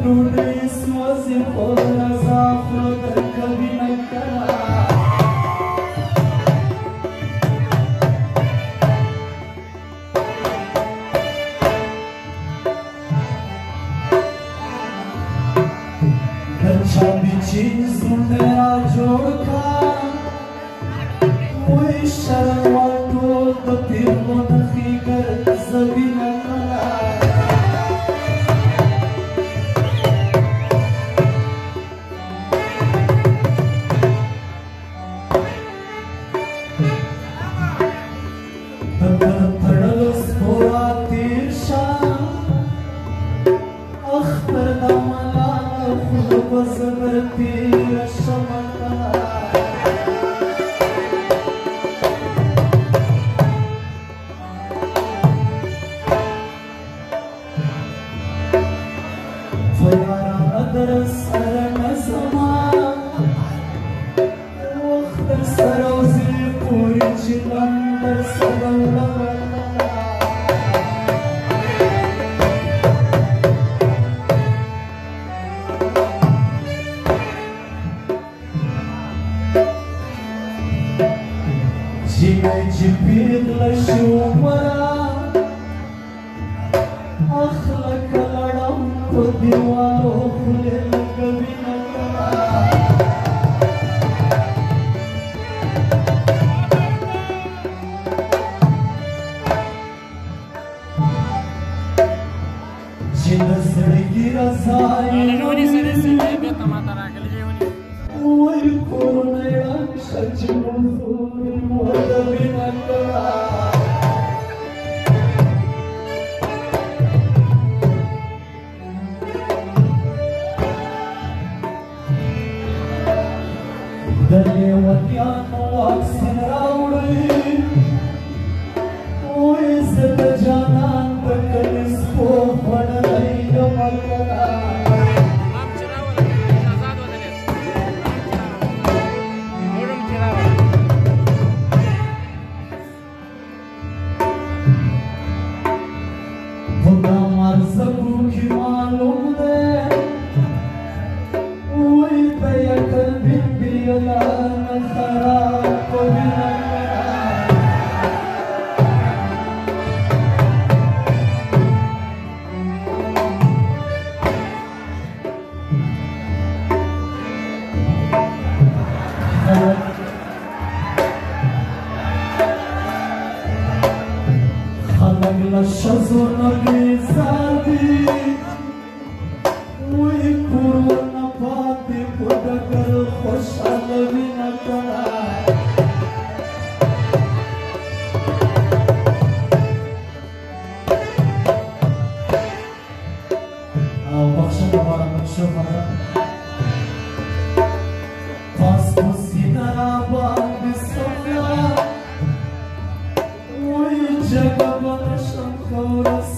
ډوډۍ سوځي په رضا خوله درکوي نه کله چابی چیز میرا جوڑ کا وی شرم واٹول د پیغو نخی گر زبین کلا دبر پڑل سپورا تیر شا اختر دمالا بزبر تیر شمکا فیاران در سر نزمان وقت سروزی پوری چلن در سبل لبنا جی پیغل شومرا اخلق لڑم کو دیوالو خلے لگوی نکلا جی نزڑگی رضائی وی کورنیان شچ مزوری مدوی نکلا دلی وطیان واکسین راوڑی وی زد جانان تکلیس کو پڑھائی مکلا مرزبو کی معلوم دے وی بیکل بین بیلان خراب کو بنا خلق لشزو نبی زادی وی پورو نپاتی پدگر خوشحالوی نکلا بخشن دوبارہ بخشو خدا پاس پسی در آباد بسویا وی جگہ بنشن خورس